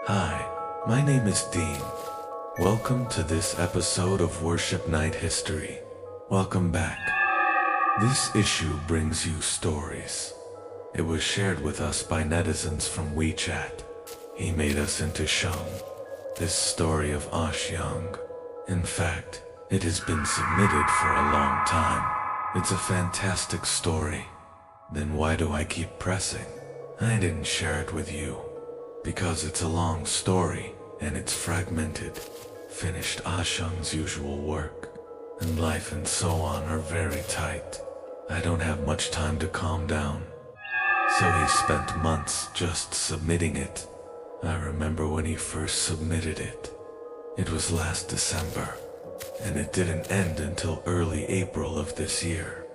Hi, my name is Dean. Welcome to this episode of Worship Night History. Welcome back. This issue brings you stories. It was shared with us by netizens from WeChat. He made us into Shung. This story of Young. In fact, it has been submitted for a long time. It's a fantastic story. Then why do I keep pressing? I didn't share it with you. Because it's a long story, and it's fragmented. Finished Ashung's usual work, and life and so on are very tight. I don't have much time to calm down. So he spent months just submitting it. I remember when he first submitted it. It was last December, and it didn't end until early April of this year.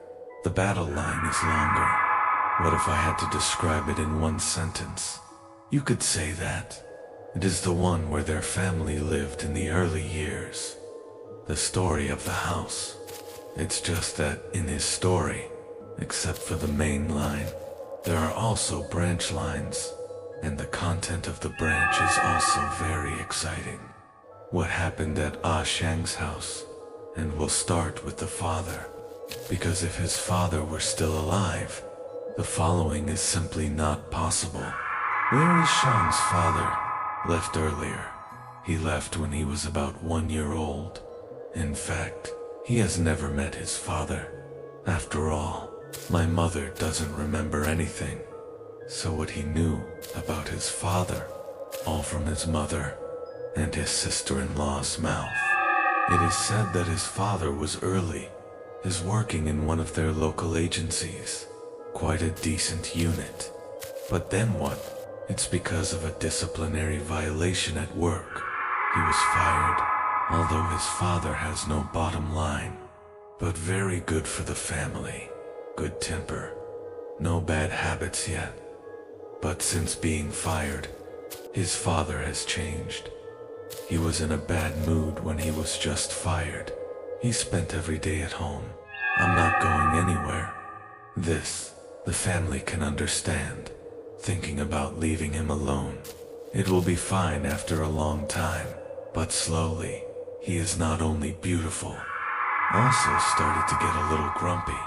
The battle line is longer. What if I had to describe it in one sentence? You could say that. It is the one where their family lived in the early years. The story of the house. It's just that in his story, except for the main line, there are also branch lines, and the content of the branch is also very exciting. What happened at Shang's house, and we'll start with the father, because if his father were still alive, the following is simply not possible. Where is Shang's father? Left earlier. He left when he was about 1 year old. In fact, he has never met his father. After all, my mother doesn't remember anything. So what he knew about his father, all from his mother and his sister-in-law's mouth. It is said that his father was early, is working in one of their local agencies. Quite a decent unit. But then what? It's because of a disciplinary violation at work. He was fired, although his father has no bottom line. But very good for the family. Good temper. No bad habits yet. But since being fired, his father has changed. He was in a bad mood when he was just fired. He spent every day at home. I'm not going anywhere. This, the family can understand. Thinking about leaving him alone. It will be fine after a long time, but slowly, he is not only beautiful, also started to get a little grumpy,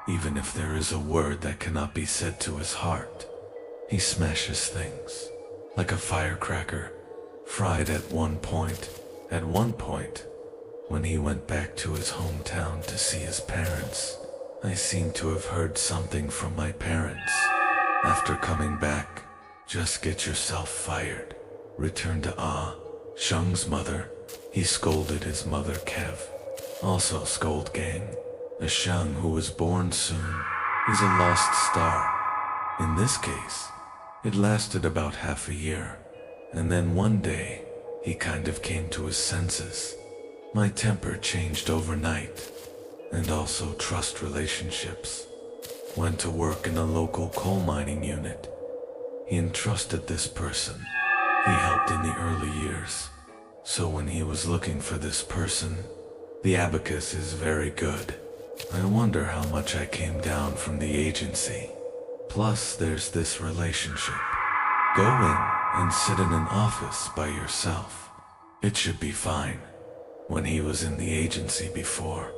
even if there is a word that cannot be said to his heart. He smashes things, like a firecracker, fried at one point. At one point, when he went back to his hometown to see his parents, I seem to have heard something from my parents. After coming back, just get yourself fired. Return to Shung's mother. He scolded his mother Kev. Also scold gang. A Shung who was born soon is a lost star. In this case, it lasted about half a year. And then one day, he kind of came to his senses. My temper changed overnight. And also trust relationships. Went to work in a local coal mining unit. He entrusted this person. He helped in the early years. So when he was looking for this person, the abacus is very good. I wonder how much I came down from the agency. Plus there's this relationship. Go in and sit in an office by yourself. It should be fine. When he was in the agency before,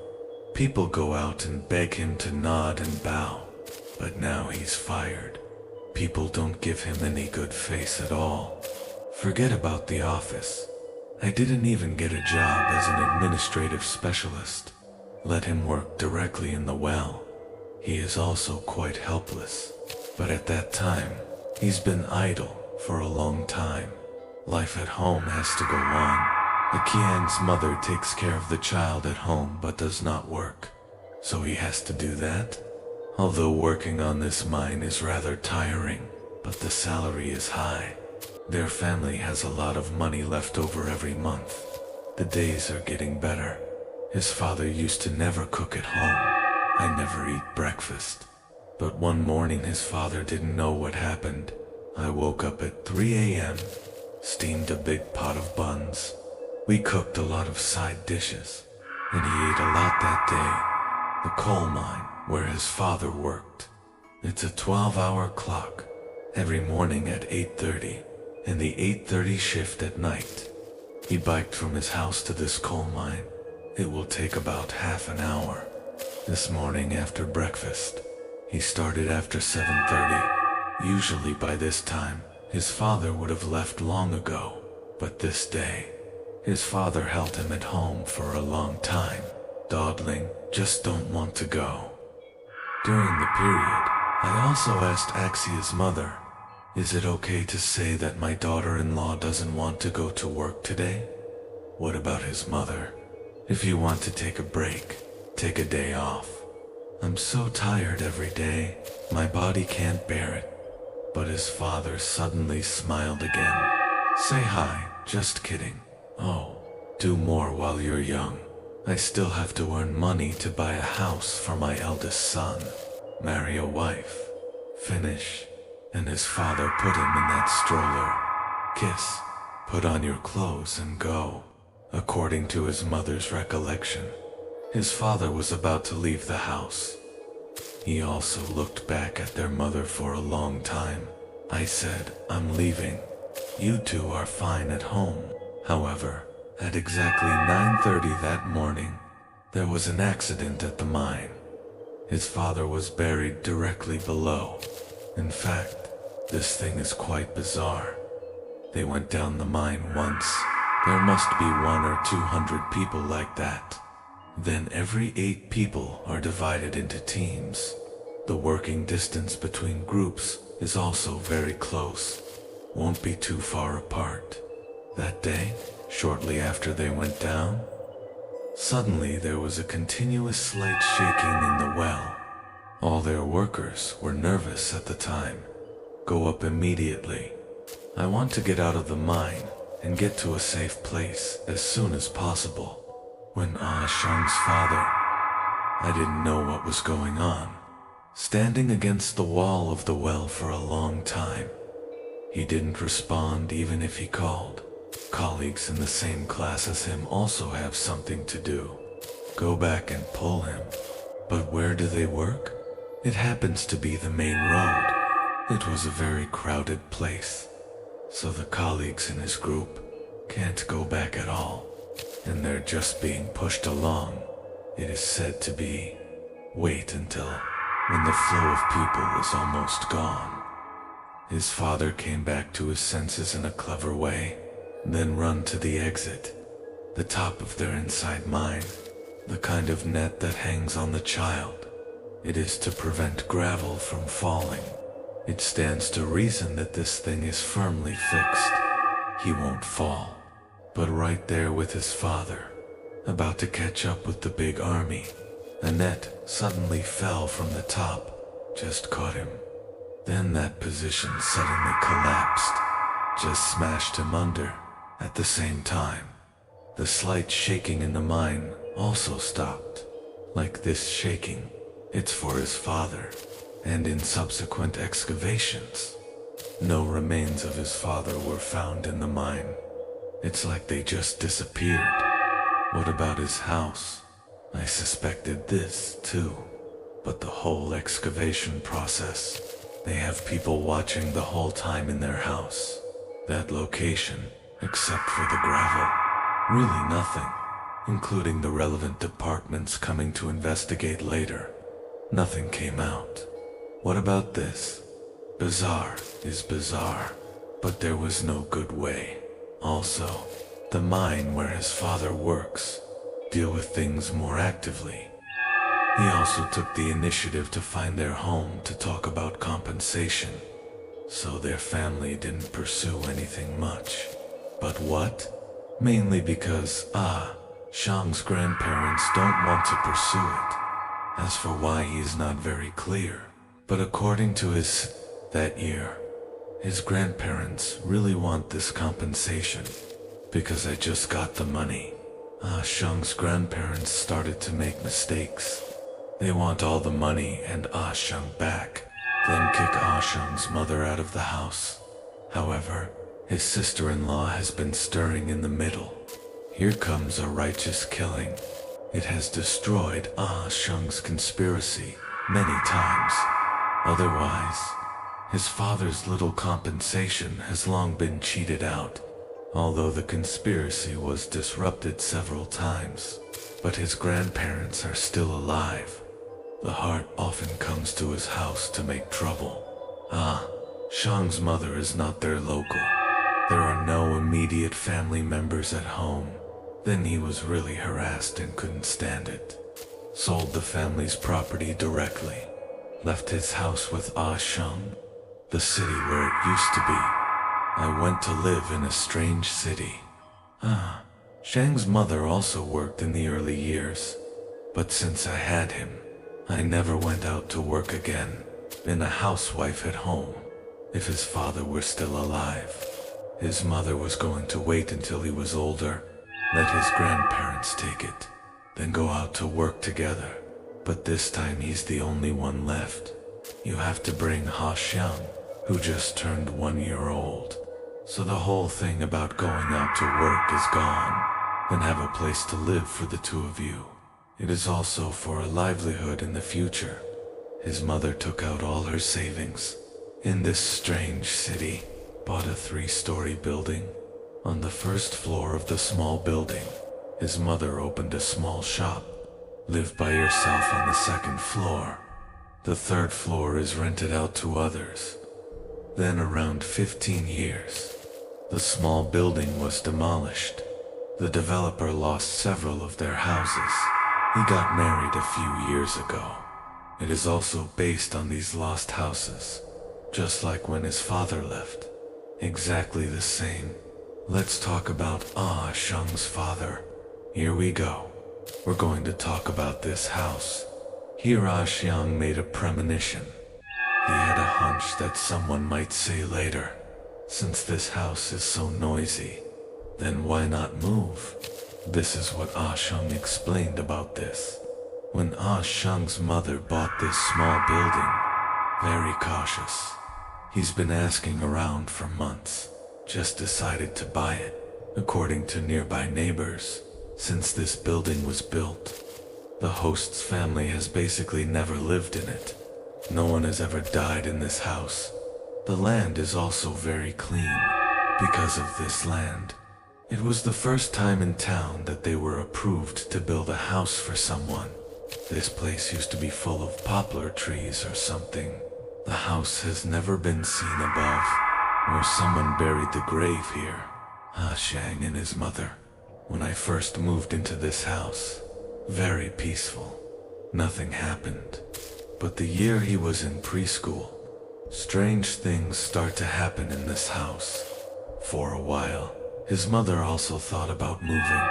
people go out and beg him to nod and bow. But now he's fired. People don't give him any good face at all. Forget about the office. I didn't even get a job as an administrative specialist. Let him work directly in the well. He is also quite helpless. But at that time, he's been idle for a long time. Life at home has to go on. Akiang's mother takes care of the child at home but does not work. So he has to do that? Although working on this mine is rather tiring, but the salary is high. Their family has a lot of money left over every month. The days are getting better. His father used to never cook at home. I never eat breakfast. But one morning his father didn't know what happened. I woke up at 3 a.m., steamed a big pot of buns. We cooked a lot of side dishes, and he ate a lot that day. The coal mine, where his father worked. It's a 12-hour clock, every morning at 8:30. in the 8:30 shift at night. He biked from his house to this coal mine. It will take about half an hour. This morning after breakfast, he started after 7:30. Usually by this time, his father would have left long ago, but this day, his father held him at home for a long time, dawdling, "Just don't want to go." During the period, I also asked Axia's mother, "Is it okay to say that my daughter-in-law doesn't want to go to work today?" What about his mother? "If you want to take a break, take a day off. I'm so tired every day, my body can't bear it." But his father suddenly smiled again. "Say hi, just kidding. Oh, do more while you're young. I still have to earn money to buy a house for my eldest son, marry a wife, finish." And his father put him in that stroller. "Kiss, put on your clothes and go." According to his mother's recollection, his father was about to leave the house. He also looked back at their mother for a long time. I said, "I'm leaving. You two are fine at home." However, at exactly 9:30 that morning, there was an accident at the mine. His father was buried directly below. In fact, this thing is quite bizarre. They went down the mine once. There must be 100 or 200 people like that. Then every 8 people are divided into teams. The working distance between groups is also very close. Won't be too far apart. That day, shortly after they went down, suddenly there was a continuous slight shaking in the well. All their workers were nervous at the time. "Go up immediately. I want to get out of the mine and get to a safe place as soon as possible." When Shang's father, I didn't know what was going on, standing against the wall of the well for a long time. He didn't respond even if he called. Colleagues in the same class as him also have something to do. Go back and pull him. But where do they work? It happens to be the main road. It was a very crowded place, so the colleagues in his group can't go back at all, and they're just being pushed along. It is said to be, wait until when the flow of people is almost gone. His father came back to his senses in a clever way, then run to the exit, the top of their inside mine, the kind of net that hangs on the child. It is to prevent gravel from falling. It stands to reason that this thing is firmly fixed. He won't fall. But right there with his father, about to catch up with the big army, a net suddenly fell from the top, just caught him. Then that position suddenly collapsed, just smashed him under. At the same time, the slight shaking in the mine also stopped. Like this shaking, it's for his father, and in subsequent excavations, no remains of his father were found in the mine. It's like they just disappeared. What about his house? I suspected this too, but the whole excavation process, they have people watching the whole time in their house. That location, except for the gravel, really nothing, including the relevant departments coming to investigate later. Nothing came out. What about this? Bizarre is bizarre, but there was no good way. Also, the mine where his father works deal with things more actively. He also took the initiative to find their home to talk about compensation, so their family didn't pursue anything much. But what? Mainly because, Shang's grandparents don't want to pursue it. As for why, he is not very clear. But according to that year, his grandparents really want this compensation, because I just got the money. Shang's grandparents started to make mistakes. They want all the money and Shang back, then kick Shang's mother out of the house. However, his sister-in-law has been stirring in the middle. Here comes a righteous killing. It has destroyed Shang's conspiracy many times. Otherwise, His father's little compensation has long been cheated out, although the conspiracy was disrupted several times. But his grandparents are still alive. The heart often comes to his house to make trouble. Shang's mother is not their local. There are no immediate family members at home. Then he was really harassed and couldn't stand it. Sold the family's property directly. Left his house with Shang, the city where it used to be. I went to live in a strange city. Shang's mother also worked in the early years. But since I had him, I never went out to work again. Been a housewife at home. If his father were still alive, his mother was going to wait until he was older, let his grandparents take it, then go out to work together. But this time he's the only one left. You have to bring Xiang, who just turned 1 year old. So the whole thing about going out to work is gone. Then have a place to live for the two of you. It is also for a livelihood in the future. His mother took out all her savings in this strange city, bought a 3-story building. On the first floor of the small building, his mother opened a small shop. Live by yourself on the second floor. The third floor is rented out to others. Then around 15 years, the small building was demolished. The developer lost several of their houses. He got married a few years ago. It is also based on these lost houses, just like when his father left. Exactly the same. Let's talk about Shang's father. Here we go. We're going to talk about this house. Here Xiang made a premonition. He had a hunch that someone might say later, since this house is so noisy, then why not move? This is what Xiang explained about this. When Xiang's mother bought this small building, very cautious. He's been asking around for months, just decided to buy it, according to nearby neighbors. Since this building was built, the host's family has basically never lived in it. No one has ever died in this house. The land is also very clean. Because of this land, it was the first time in town that they were approved to build a house for someone. This place used to be full of poplar trees or something. The house has never been seen above, or someone buried the grave here. Shang and his mother. When I first moved into this house, very peaceful. Nothing happened. But the year he was in preschool, strange things start to happen in this house. For a while, his mother also thought about moving,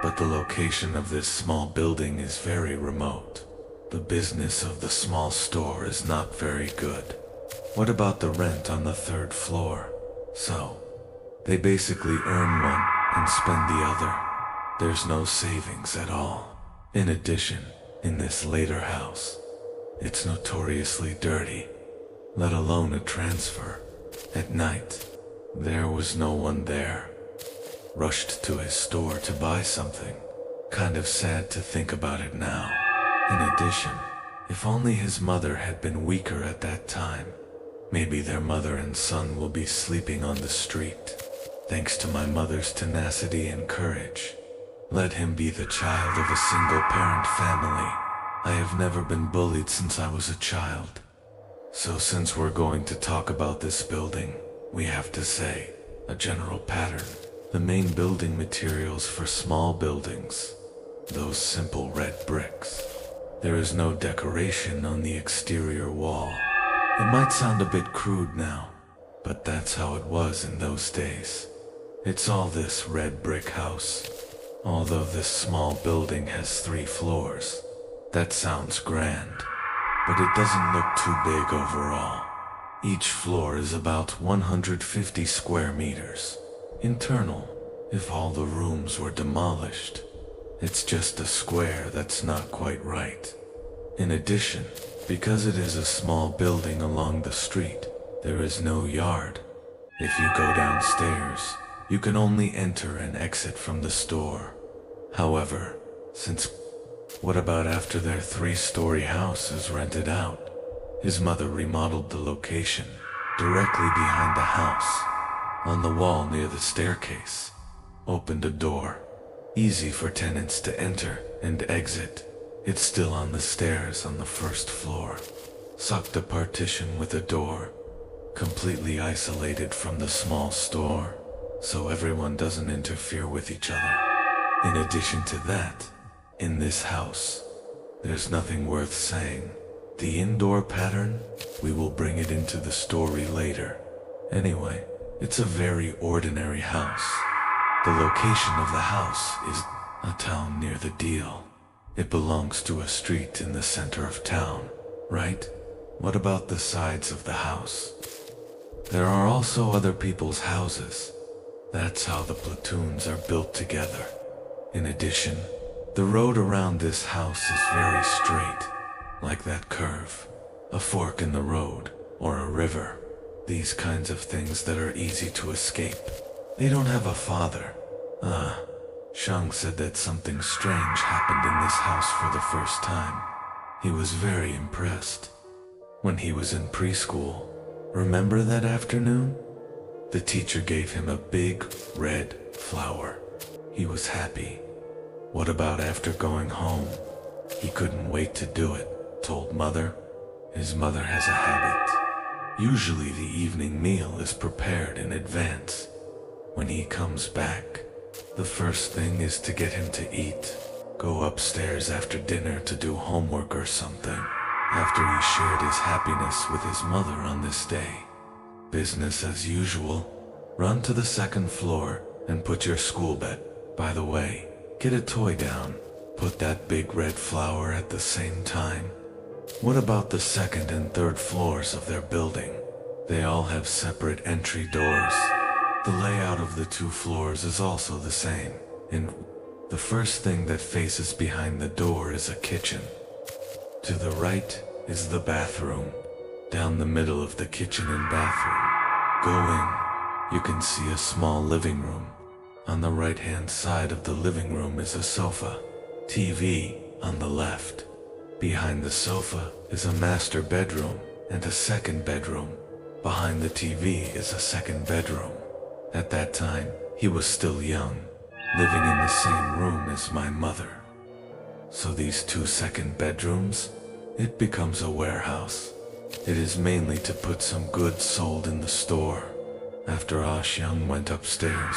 but the location of this small building is very remote. The business of the small store is not very good. What about the rent on the third floor? So, they basically earn one and spend the other. There's no savings at all. In addition, in this later house, it's notoriously dirty, let alone a transfer. At night, there was no one there. Rushed to his store to buy something. Kind of sad to think about it now. In addition, if only his mother had been weaker at that time, maybe their mother and son will be sleeping on the street. Thanks to my mother's tenacity and courage, let him be the child of a single-parent family. I have never been bullied since I was a child. So since we're going to talk about this building, we have to say a general pattern. The main building materials for small buildings, those simple red bricks. There is no decoration on the exterior wall. It might sound a bit crude now, but that's how it was in those days. It's all this red brick house. Although this small building has 3 floors, that sounds grand, but it doesn't look too big overall. Each floor is about 150 square meters. Internal, if all the rooms were demolished, it's just a square that's not quite right. In addition, because it is a small building along the street, there is no yard. If you go downstairs, you can only enter and exit from the store. However, what about after their 3-story house is rented out? His mother remodeled the location, directly behind the house, on the wall near the staircase, opened a door, easy for tenants to enter and exit. It's still on the stairs on the first floor. Sucked a partition with a door, completely isolated from the small store, so everyone doesn't interfere with each other. In addition to that, in this house, there's nothing worth saying. The indoor pattern, we will bring it into the story later. Anyway, it's a very ordinary house. The location of the house is a town near the deal. It belongs to a street in the center of town, right? What about the sides of the house? There are also other people's houses. That's how the platoons are built together. In addition, the road around this house is very straight, like that curve, a fork in the road, or a river. These kinds of things that are easy to escape. They don't have a father. Shang said that something strange happened in this house for the first time. He was very impressed. When he was in preschool, remember that afternoon? The teacher gave him a big red flower. He was happy. What about after going home? He couldn't wait to do it, told Mother. His mother has a habit. Usually the evening meal is prepared in advance. When he comes back, the first thing is to get him to eat. Go upstairs after dinner to do homework or something. After he shared his happiness with his mother on this day. Business as usual. Run to the second floor and put your school bed. By the way, get a toy down. Put that big red flower at the same time. What about the second and third floors of their building? They all have separate entry doors. The layout of the two floors is also the same. And the first thing that faces behind the door is a kitchen. To the right is the bathroom. Down the middle of the kitchen and bathroom. Go in. You can see a small living room. On the right-hand side of the living room is a sofa. TV on the left. Behind the sofa is a master bedroom and a second bedroom. Behind the TV is a second bedroom. At that time, he was still young, living in the same room as my mother. So these two second bedrooms, it becomes a warehouse. It is mainly to put some goods sold in the store. After Ah Xiang went upstairs,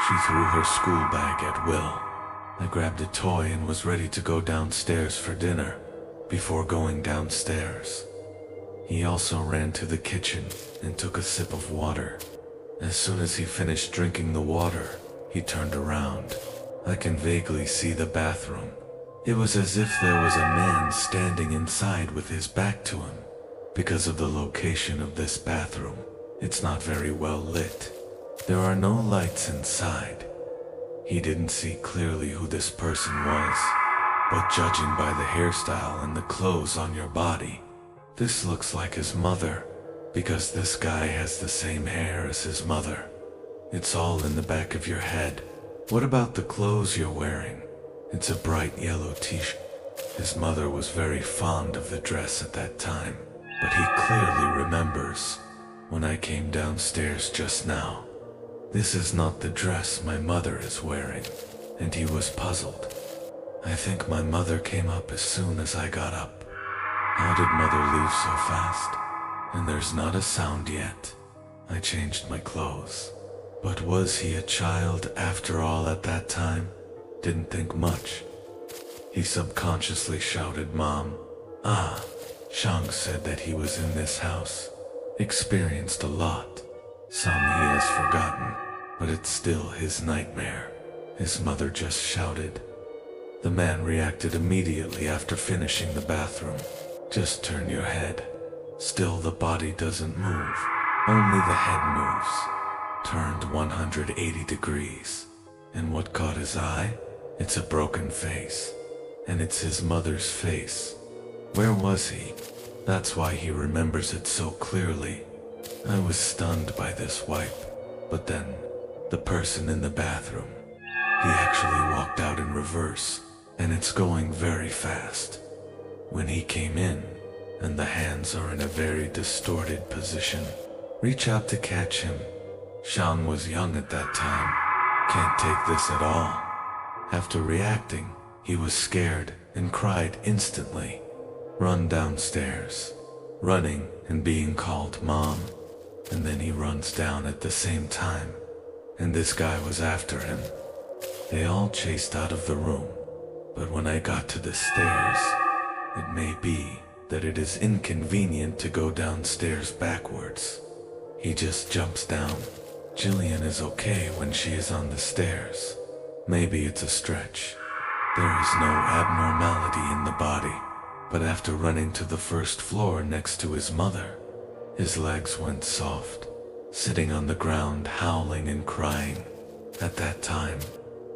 she threw her school bag at will. I grabbed a toy and was ready to go downstairs for dinner. Before going downstairs, he also ran to the kitchen and took a sip of water. As soon as he finished drinking the water, he turned around. I can vaguely see the bathroom. It was as if there was a man standing inside with his back to him. Because of the location of this bathroom, it's not very well lit. There are no lights inside. He didn't see clearly who this person was, but judging by the hairstyle and the clothes on your body, this looks like his mother, because this guy has the same hair as his mother. It's all in the back of your head. What about the clothes you're wearing? It's a bright yellow t-shirt. His mother was very fond of the dress at that time, but he clearly remembers when I came downstairs just now. This is not the dress my mother is wearing, and he was puzzled. I think my mother came up as soon as I got up. How did mother leave so fast? And there's not a sound yet. I changed my clothes. But was he a child after all at that time? Didn't think much. He subconsciously shouted, "Mom." Shang said that he was in this house. Experienced a lot. Some he has forgotten, but it's still his nightmare. His mother just shouted. The man reacted immediately after finishing the bathroom. Just turn your head. Still the body doesn't move. Only the head moves. Turned 180 degrees. And what caught his eye? It's a broken face. And it's his mother's face. Where was he? That's why he remembers it so clearly. I was stunned by this wipe. But then, the person in the bathroom. He actually walked out in reverse. And it's going very fast. When he came in, and the hands are in a very distorted position, Reach out to catch him. Shang was young at that time. Can't take this at all. After reacting, he was scared and cried instantly. Run downstairs. Running and being called Mom. And then he runs down at the same time. And this guy was after him. They all chased out of the room. But when I got to the stairs, it may be that it is inconvenient to go downstairs backwards. He just jumps down. Jillian is okay when she is on the stairs. Maybe it's a stretch. There is no abnormality in the body. But after running to the first floor next to his mother, his legs went soft, sitting on the ground howling and crying. At that time,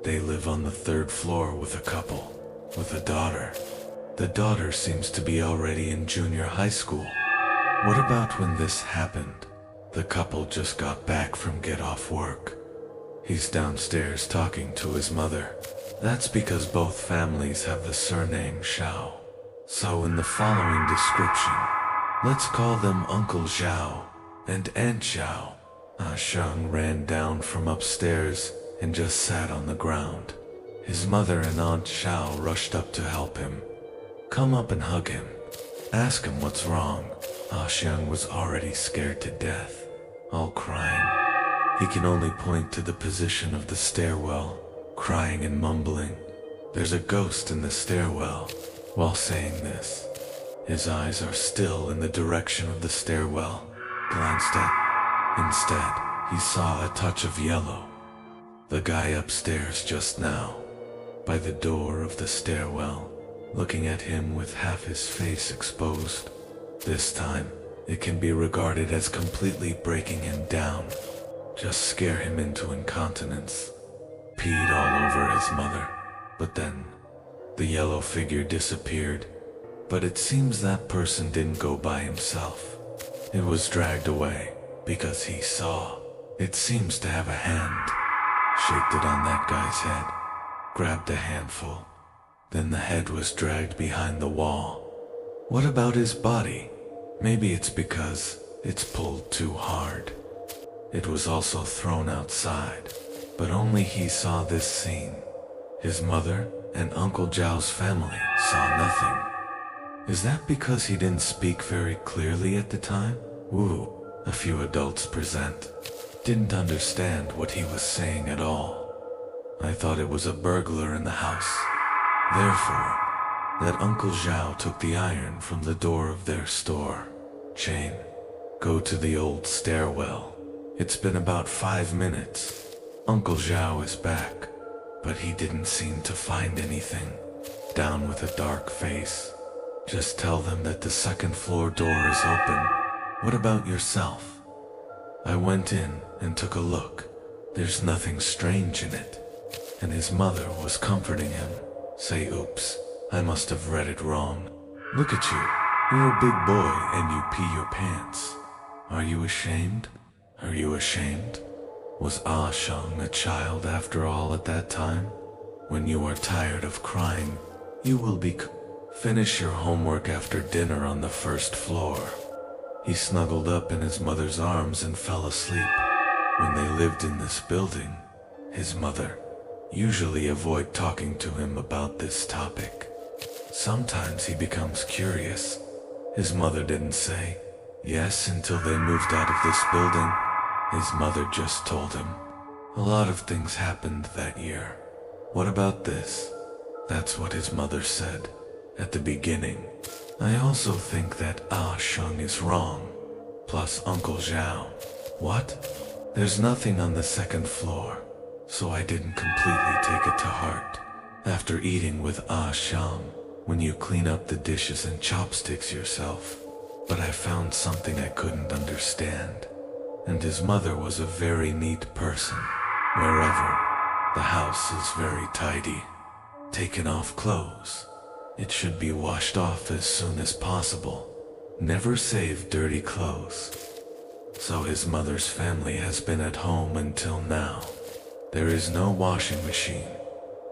they live on the third floor with a couple, with a daughter. The daughter seems to be already in junior high school. What about when this happened? The couple just got back from get off work. He's downstairs talking to his mother. That's because both families have the surname Xiao. So in the following description, let's call them Uncle Zhao and Aunt Zhao. Ah Sheng ran down from upstairs and just sat on the ground. His mother and Aunt Zhao rushed up to help him. Come up and hug him. Ask him what's wrong. Ah Sheng was already scared to death, all crying. He can only point to the position of the stairwell, crying and mumbling. There's a ghost in the stairwell. While saying this, his eyes are still in the direction of the stairwell, glanced at. Instead, he saw a touch of yellow. The guy upstairs just now, by the door of the stairwell, looking at him with half his face exposed. This time, it can be regarded as completely breaking him down. Just scare him into incontinence. Peed all over his mother, but then the yellow figure disappeared. But it seems that person didn't go by himself. It was dragged away because he saw. It seems to have a hand. Shaked it on that guy's head. Grabbed a handful. Then the head was dragged behind the wall. What about his body? Maybe it's because it's pulled too hard. It was also thrown outside, but only he saw this scene. His mother and Uncle Zhao's family saw nothing. Is that because he didn't speak very clearly at the time? Woo, a few adults present didn't understand what he was saying at all. I thought it was a burglar in the house. Therefore, that Uncle Zhao took the iron from the door of their store. Chain, go to the old stairwell. It's been about 5 minutes. Uncle Zhao is back, but he didn't seem to find anything. Down with a dark face. Just tell them that the second floor door is open. What about yourself? I went in and took a look. There's nothing strange in it. And his mother was comforting him. Say, oops, I must have read it wrong. Look at you. You're a big boy and you pee your pants. Are you ashamed? Are you ashamed? Was Ah Sheng a child after all at that time? When you are tired of crying, you will be finish your homework after dinner on the first floor. He snuggled up in his mother's arms and fell asleep. When they lived in this building, his mother usually avoid talking to him about this topic. Sometimes he becomes curious. His mother didn't say yes until they moved out of this building. His mother just told him. A lot of things happened that year. What about this? That's what his mother said at the beginning. I also think that Ah Sheng is wrong. Plus Uncle Zhao. What? There's nothing on the second floor, so I didn't completely take it to heart. After eating with Ah Sheng, when you clean up the dishes and chopsticks yourself. But I found something I couldn't understand. And his mother was a very neat person. Wherever, the house is very tidy. Taken off clothes. It should be washed off as soon as possible. Never save dirty clothes. So his mother's family has been at home until now. There is no washing machine.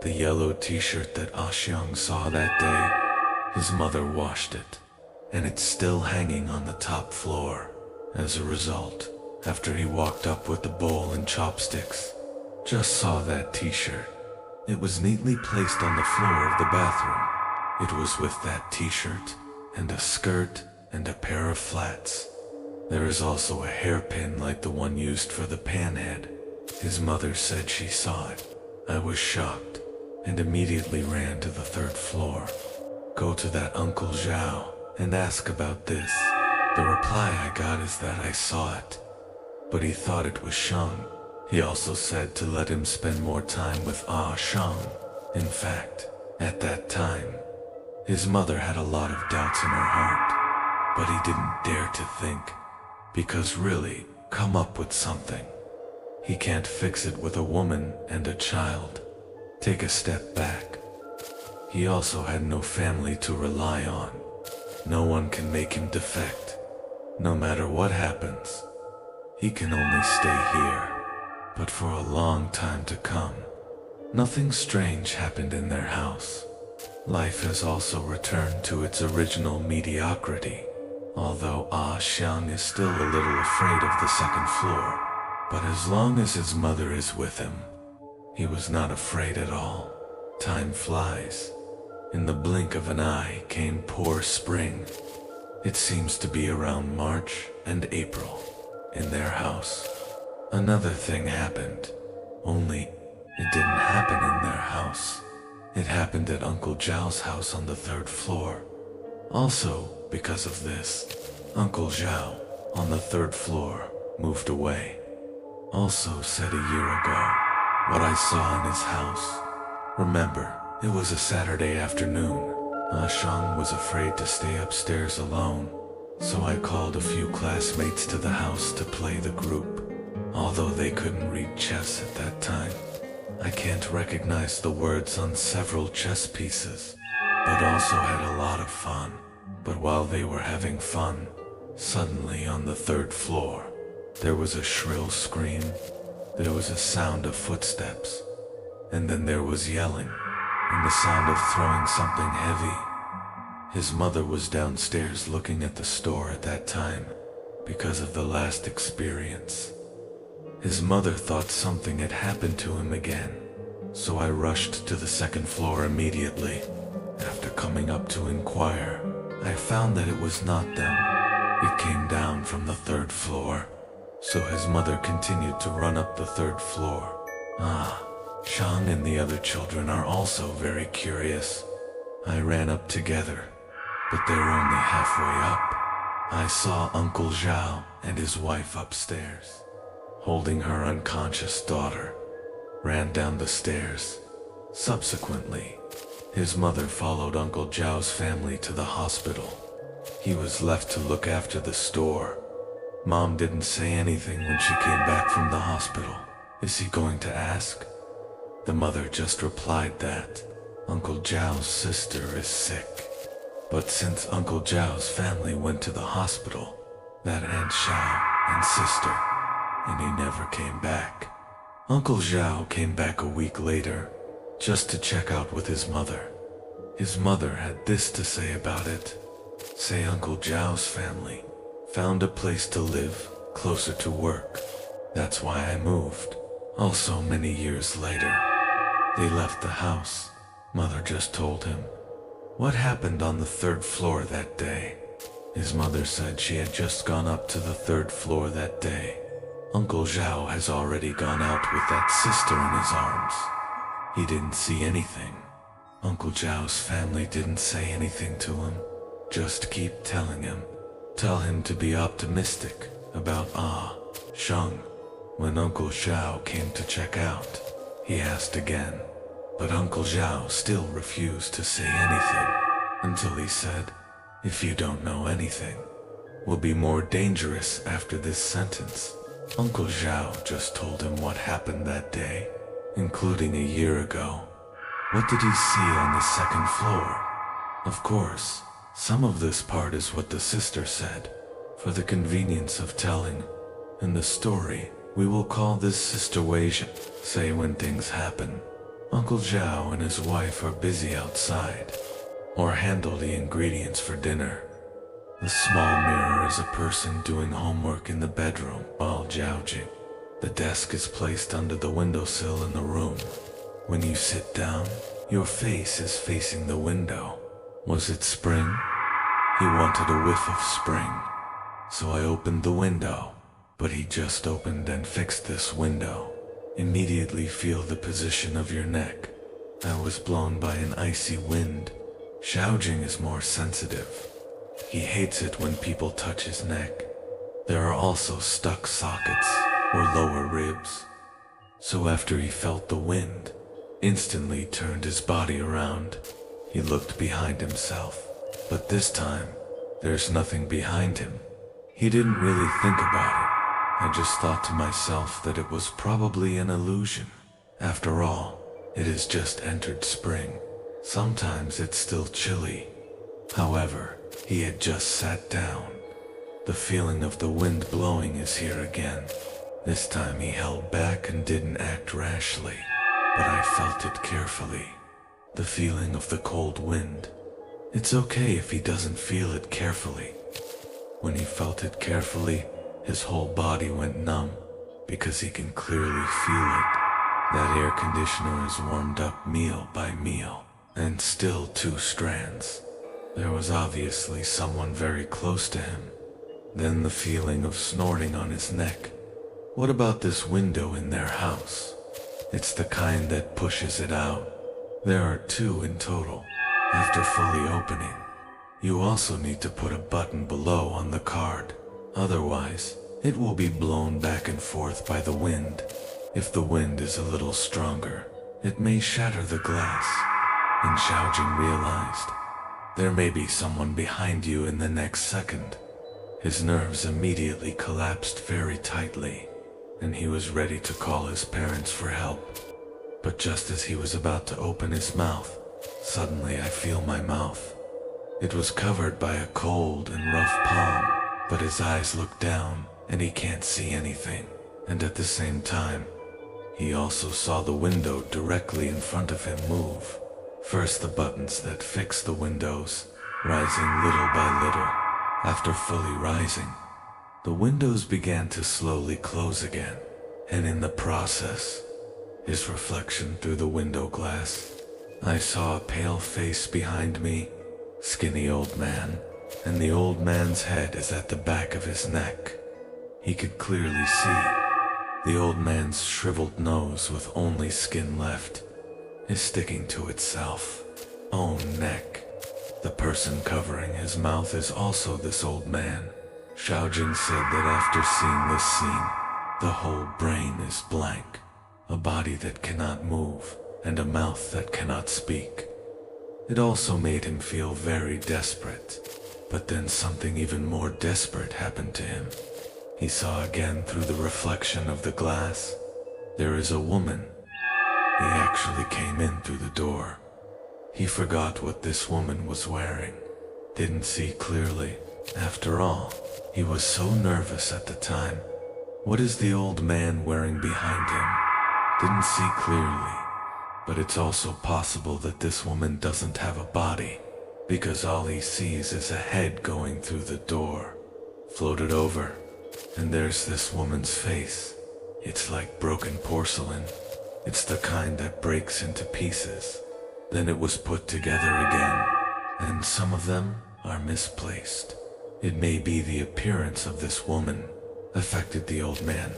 The yellow t-shirt that Ah Xiang saw that day, his mother washed it, and it's still hanging on the top floor. As a result, after he walked up with the bowl and chopsticks. Just saw that t-shirt. It was neatly placed on the floor of the bathroom. It was with that t-shirt and a skirt and a pair of flats. There is also a hairpin like the one used for the panhead. His mother said she saw it. I was shocked and immediately ran to the third floor. Go to that Uncle Zhao and ask about this. The reply I got is that I saw it, but he thought it was Shang. He also said to let him spend more time with Shang. In fact, at that time, his mother had a lot of doubts in her heart, but he didn't dare to think, because really, come up with something. He can't fix it with a woman and a child. Take a step back. He also had no family to rely on. No one can make him defect. No matter what happens, he can only stay here, but for a long time to come. Nothing strange happened in their house. Life has also returned to its original mediocrity, although Xiang is still a little afraid of the second floor. But as long as his mother is with him, he was not afraid at all. Time flies. In the blink of an eye came poor spring. It seems to be around March and April in their house. Another thing happened, only it didn't happen in their house. It happened at Uncle Zhao's house on the third floor. Also, because of this, Uncle Zhao, on the third floor, moved away. Also said a year ago, what I saw in his house. Remember, it was a Saturday afternoon. Shang was afraid to stay upstairs alone, so I called a few classmates to the house to play the group. Although they couldn't read chess at that time, I can't recognize the words on several chess pieces, but also had a lot of fun. But while they were having fun, suddenly on the third floor, there was a shrill scream. There was a sound of footsteps, and then there was yelling, and the sound of throwing something heavy. His mother was downstairs looking at the store at that time, because of the last experience. His mother thought something had happened to him again, so I rushed to the second floor immediately. After coming up to inquire, I found that it was not them. It came down from the third floor, so his mother continued to run up the third floor. Shang and the other children are also very curious. I ran up together, but they were only halfway up. I saw Uncle Zhao and his wife upstairs, holding her unconscious daughter, ran down the stairs. Subsequently, his mother followed Uncle Zhao's family to the hospital. He was left to look after the store. Mom didn't say anything when she came back from the hospital. Is he going to ask? The mother just replied that Uncle Zhao's sister is sick. But since Uncle Zhao's family went to the hospital, that Aunt Xiao and sister, and he never came back. Uncle Zhao came back a week later, just to check out with his mother. His mother had this to say about it. Say Uncle Zhao's family found a place to live, closer to work. That's why I moved. Also many years later, they left the house. Mother just told him. What happened on the third floor that day? His mother said she had just gone up to the third floor that day. Uncle Zhao has already gone out with that sister in his arms. He didn't see anything. Uncle Zhao's family didn't say anything to him. Just keep telling him. Tell him to be optimistic about Shang. When Uncle Zhao came to check out, he asked again, but Uncle Zhao still refused to say anything, until he said, if you don't know anything, will be more dangerous after this sentence. Uncle Zhao just told him what happened that day, including a year ago. What did he see on the second floor? Of course, some of this part is what the sister said. For the convenience of telling, in the story, we will call this Sister Weijia. Say when things happen, Uncle Zhao and his wife are busy outside, or handle the ingredients for dinner. The small mirror is a person doing homework in the bedroom while jousting. The desk is placed under the windowsill in the room. When you sit down, your face is facing the window. Was it spring? He wanted a whiff of spring. So I opened the window, but he just opened and fixed this window. Immediately feel the position of your neck. I was blown by an icy wind. Xiaojing is more sensitive. He hates it when people touch his neck. There are also stuck sockets or lower ribs. So after he felt the wind, instantly turned his body around. He looked behind himself, but this time, there's nothing behind him. He didn't really think about it. I just thought to myself that it was probably an illusion. After all, it has just entered spring. Sometimes it's still chilly. However, he had just sat down. The feeling of the wind blowing is here again. This time he held back and didn't act rashly, but I felt it carefully. The feeling of the cold wind. It's okay if he doesn't feel it carefully. When he felt it carefully, his whole body went numb, because he can clearly feel it. That air conditioner is warmed up meal by meal, and still 2 strands. There was obviously someone very close to him. Then the feeling of snorting on his neck. What about this window in their house? It's the kind that pushes it out. There are 2 in total. After fully opening, you also need to put a button below on the card. Otherwise, it will be blown back and forth by the wind. If the wind is a little stronger, it may shatter the glass. And Xiaojing realized, there may be someone behind you in the next second. His nerves immediately collapsed very tightly, and he was ready to call his parents for help. But just as he was about to open his mouth, suddenly I feel my mouth. It was covered by a cold and rough palm, but his eyes look down and he can't see anything. And at the same time, he also saw the window directly in front of him move. First the buttons that fix the windows, rising little by little. After fully rising, the windows began to slowly close again, and in the process, his reflection through the window glass, I saw a pale face behind me, skinny old man, and the old man's head is at the back of his neck. He could clearly see. The old man's shriveled nose with only skin left is sticking to itself. Own neck. The person covering his mouth is also this old man. Xiaojing said that after seeing this scene, the whole brain is blank. A body that cannot move, and a mouth that cannot speak. It also made him feel very desperate. But then something even more desperate happened to him. He saw again through the reflection of the glass. There is a woman. He actually came in through the door. He forgot what this woman was wearing. Didn't see clearly. After all, he was so nervous at the time. What is the old man wearing behind him? Didn't see clearly. But it's also possible that this woman doesn't have a body, because all he sees is a head going through the door. Floated over, and there's this woman's face. It's like broken porcelain. It's the kind that breaks into pieces. Then it was put together again, and some of them are misplaced. It may be the appearance of this woman affected the old man.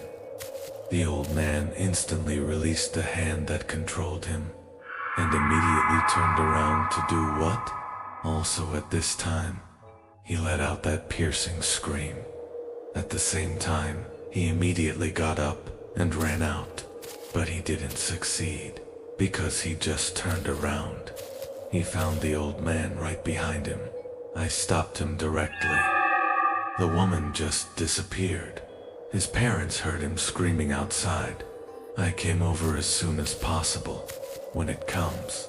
The old man instantly released the hand that controlled him, and immediately turned around to do what? Also at this time, he let out that piercing scream. At the same time, he immediately got up and ran out, but he didn't succeed, because he just turned around. He found the old man right behind him. I stopped him directly. The woman just disappeared. His parents heard him screaming outside. I came over as soon as possible, when it comes.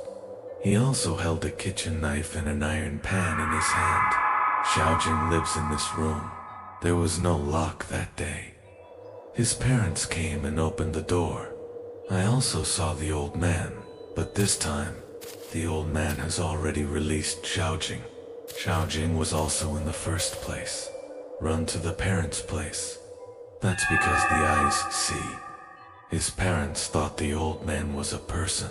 He also held a kitchen knife and an iron pan in his hand. Xiaojing lives in this room. There was no lock that day. His parents came and opened the door. I also saw the old man, but this time, the old man has already released Xiaojing. Xiaojing was also in the first place. Run to the parents' place. That's because the eyes see. His parents thought the old man was a person.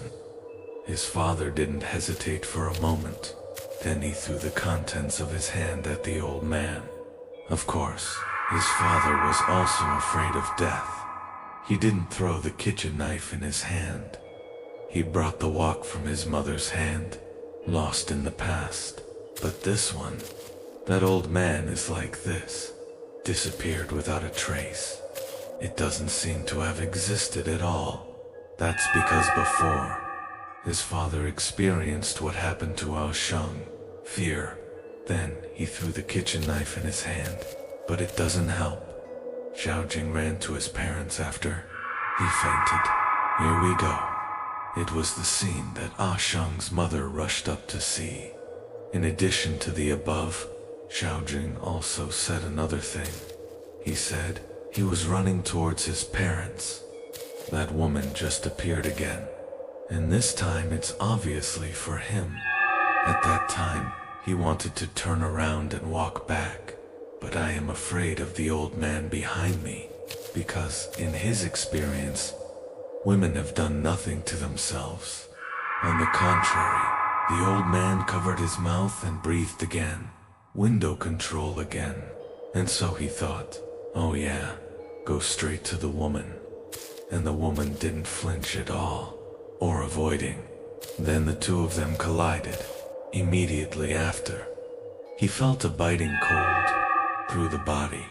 His father didn't hesitate for a moment. Then he threw the contents of his hand at the old man. Of course, his father was also afraid of death. He didn't throw the kitchen knife in his hand. He brought the wok from his mother's hand, lost in the past. But this one, that old man is like this, disappeared without a trace. It doesn't seem to have existed at all. That's because before, his father experienced what happened to Ao Sheng, fear. Then he threw the kitchen knife in his hand, but it doesn't help. Xiaojing ran to his parents after he fainted. Here we go. It was the scene that Ah Sheng's mother rushed up to see. In addition to the above, Xiaojing also said another thing. He said he was running towards his parents. That woman just appeared again, and this time it's obviously for him. At that time, he wanted to turn around and walk back, but I am afraid of the old man behind me, because in his experience, women have done nothing to themselves. On the contrary, the old man covered his mouth and breathed again, window control again. And so he thought, oh yeah, go straight to the woman. And the woman didn't flinch at all, or avoiding. Then the two of them collided. Immediately after, he felt a biting cold through the body.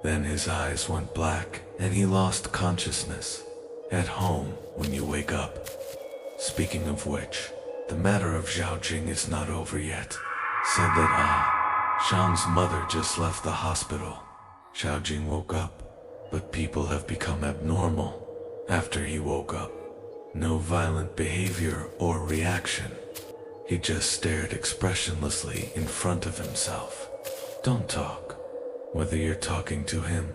Then his eyes went black and he lost consciousness. At home, when you wake up. Speaking of which, the matter of Xiaojing is not over yet. Said that Shang's mother just left the hospital. Xiaojing woke up, but people have become abnormal after he woke up. No violent behavior or reaction. He just stared expressionlessly in front of himself. Don't talk, whether you're talking to him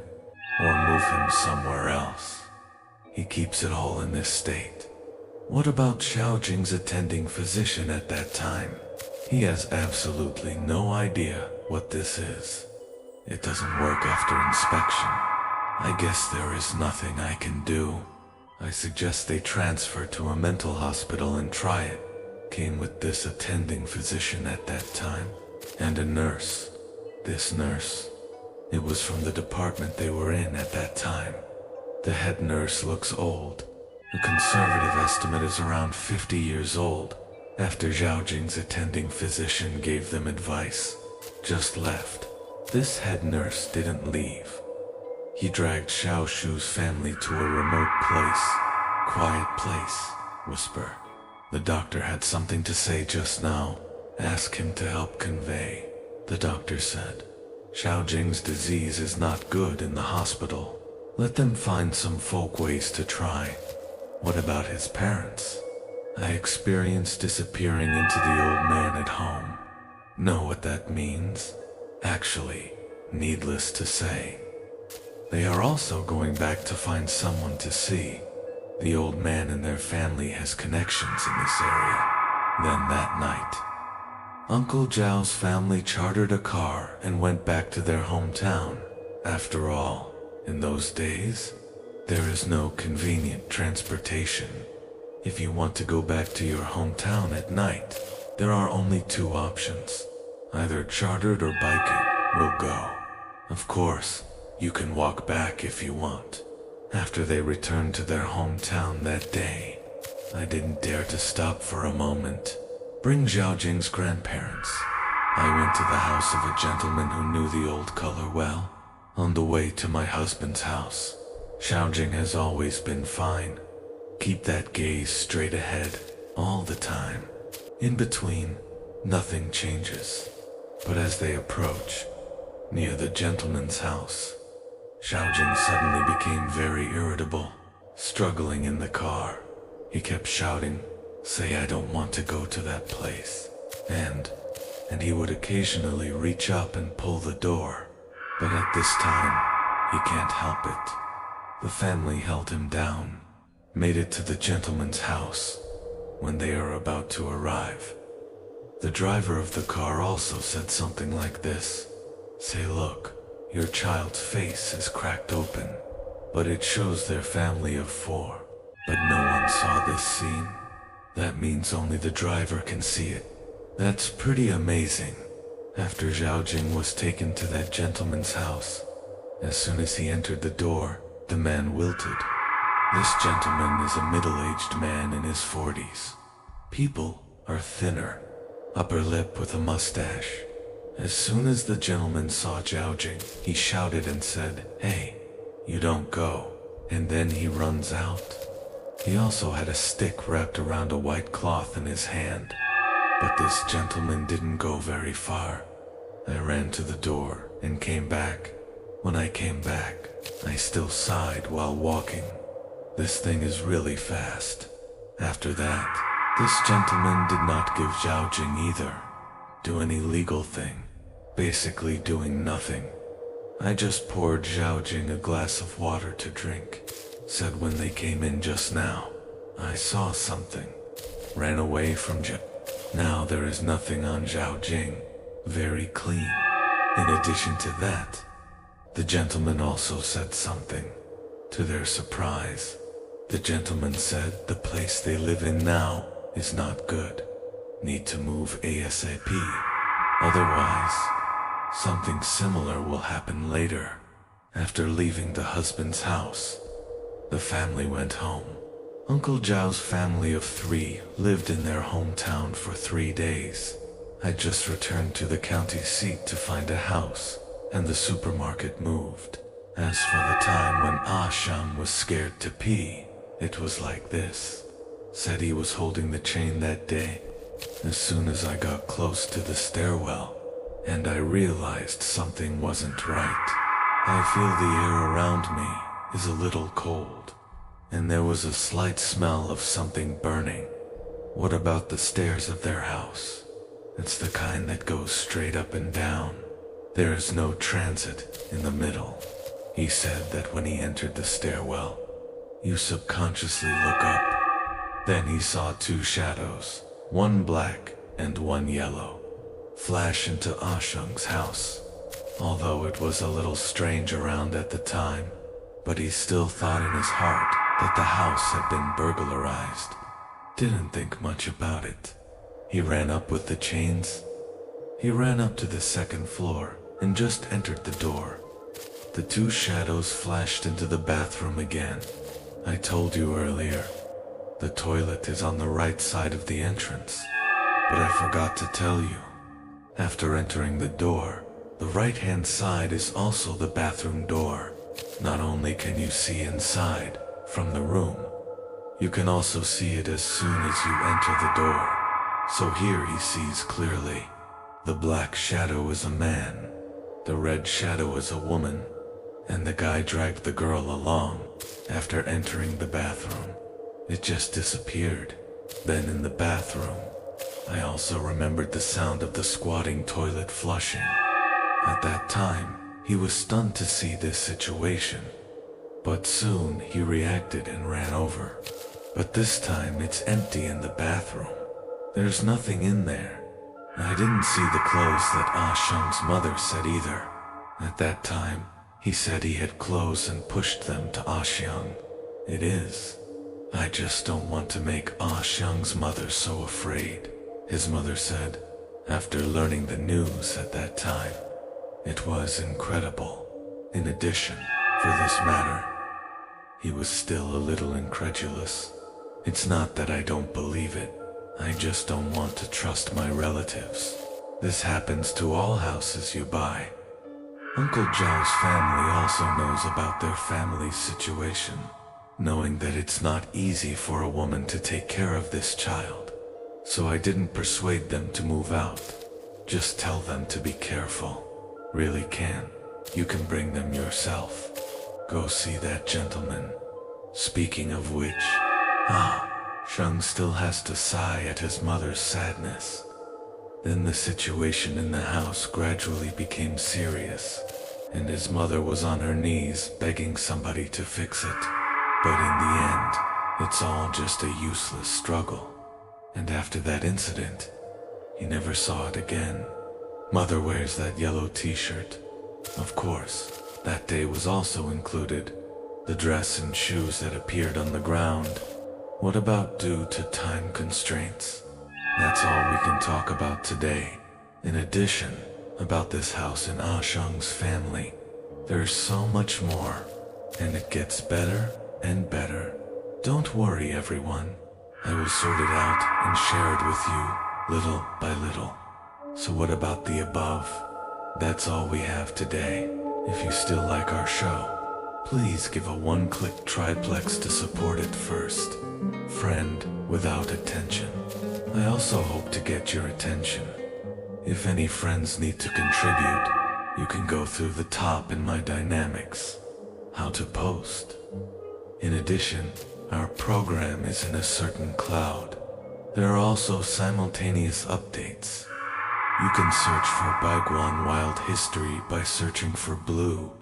or move him somewhere else. He keeps it all in this state. What about Xiaojing's attending physician at that time? He has absolutely no idea what this is. It doesn't work after inspection. I guess there is nothing I can do. I suggest they transfer to a mental hospital and try it. Came with this attending physician at that time, and a nurse. This nurse, it was from the department they were in at that time. The head nurse looks old. A conservative estimate is around 50 years old. After Xiaojing's attending physician gave them advice, just left. This head nurse didn't leave. He dragged Xiao Shu's family to a remote place. Quiet place, whisper. The doctor had something to say just now. Ask him to help convey. The doctor said, Xiaojing's disease is not good in the hospital. Let them find some folk ways to try. What about his parents? I experienced disappearing into the old man at home. Know what that means? Actually, needless to say. They are also going back to find someone to see. The old man and their family has connections in this area. Then that night, Uncle Zhao's family chartered a car and went back to their hometown. After all, in those days, there is no convenient transportation. If you want to go back to your hometown at night, there are only two options. Either chartered or biking will go. Of course, you can walk back if you want. After they returned to their hometown that day, I didn't dare to stop for a moment. Bring Xiaojing's grandparents. I went to the house of a gentleman who knew the old color well. On the way to my husband's house, Xiaojing has always been fine. Keep that gaze straight ahead, all the time. In between, nothing changes. But as they approach, near the gentleman's house, Xiaojing suddenly became very irritable, struggling in the car. He kept shouting, say I don't want to go to that place. And he would occasionally reach up and pull the door. But at this time, he can't help it. The family held him down, made it to the gentleman's house. When they are about to arrive, The driver of the car also said something like this. Say, look, your child's face is cracked open, but it shows their family of 4. But no one saw this scene. That means only the driver can see it. That's pretty amazing. After Zhao Jing was taken to that gentleman's house, as soon as he entered the door, the man wilted. This gentleman is a middle-aged man in his 40s. People are thinner, upper lip with a mustache. As soon as the gentleman saw Zhao Jing, he shouted and said, "Hey, you don't go," and then he runs out. He also had a stick wrapped around a white cloth in his hand. But this gentleman didn't go very far. I ran to the door and came back. When I came back, I still sighed while walking. This thing is really fast. After that, this gentleman did not give Zhao Jing either. Do any legal thing. Basically doing nothing. I just poured Zhao Jing a glass of water to drink. Said when they came in just now, I saw something. Ran away from Zhao. Now there is nothing on Zhao Jing. Very clean. In addition to that, the gentleman also said something. To their surprise, the gentleman said the place they live in now is not good. Need to move ASAP. Otherwise, something similar will happen later. After leaving the husband's house, the family went home. Uncle Zhao's family of 3 lived in their hometown for 3 days. I just returned to the county seat to find a house, and the supermarket moved. As for the time when Shang was scared to pee, it was like this. Said he was holding the chain that day. As soon as I got close to the stairwell, and I realized something wasn't right. I feel the air around me is a little cold, and there was a slight smell of something burning. What about the stairs of their house? It's the kind that goes straight up and down. There is no transit in the middle. He said that when he entered the stairwell, you subconsciously look up. Then he saw 2 shadows, one black and one yellow, flash into Shang's house. Although it was a little strange around at the time, but he still thought in his heart that the house had been burglarized. Didn't think much about it. He ran up with the chains. He ran up to the 2nd floor and just entered the door. The 2 shadows flashed into the bathroom again. I told you earlier, the toilet is on the right side of the entrance. But I forgot to tell you. After entering the door, the right-hand side is also the bathroom door. Not only can you see inside from the room, you can also see it as soon as you enter the door. So here he sees clearly. The black shadow is a man, the red shadow is a woman, and the guy dragged the girl along. After entering the bathroom, it just disappeared. Then in the bathroom, I also remembered the sound of the squatting toilet flushing. At that time, he was stunned to see this situation. But soon he reacted and ran over. But this time it's empty in the bathroom. There's nothing in there. I didn't see the clothes that Shang's mother said either. At that time, he said he had clothes and pushed them to Xiang. It is. I just don't want to make Xiang's mother so afraid, his mother said, after learning the news at that time. It was incredible. In addition, for this matter, he was still a little incredulous. It's not that I don't believe it. I just don't want to trust my relatives. This happens to all houses you buy. Uncle Zhao's family also knows about their family's situation, knowing that it's not easy for a woman to take care of this child. So I didn't persuade them to move out. Just tell them to be careful. Really can. You can bring them yourself. Go see that gentleman. Speaking of which, Shang still has to sigh at his mother's sadness. Then the situation in the house gradually became serious, and his mother was on her knees begging somebody to fix it. But in the end, it's all just a useless struggle. And after that incident, he never saw it again. Mother wears that yellow t-shirt. Of course, that day was also included. The dress and shoes that appeared on the ground. What about due to time constraints? That's all we can talk about today. In addition, about this house in Ah Shung's family, there's so much more, and it gets better and better. Don't worry, everyone. I will sort it out and share it with you, little by little. So what about the above? That's all we have today. If you still like our show, please give a one-click triplex to support it first. Friend without attention. I also hope to get your attention. If any friends need to contribute, you can go through the top in my dynamics. How to post. In addition, our program is in a certain cloud. There are also simultaneous updates. You can search for Baiguan Wild History by searching for Blue.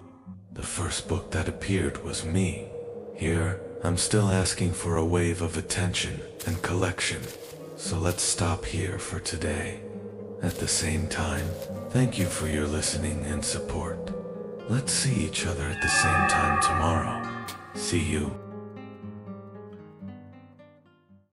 The first book that appeared was me. Here, I'm still asking for a wave of attention and collection. So let's stop here for today. At the same time, thank you for your listening and support. Let's see each other at the same time tomorrow. See you.